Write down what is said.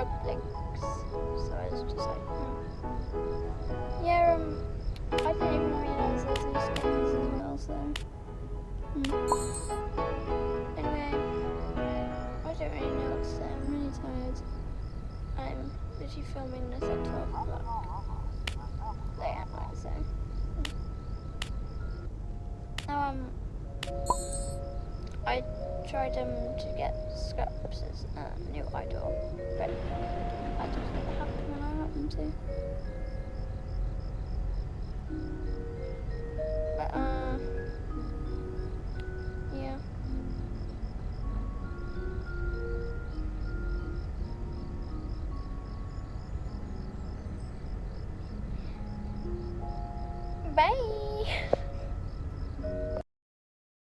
frog blinks. So I was just like, yeah, I didn't even realise there's these skins as well, so. Anyway, I don't really know what to say. I'm really tired. I'm literally filming this at 12 o'clock. Late at night, so. Now, I tried to get Scraps' new idol, but that just never happened when I want them to. But, yeah. Bye!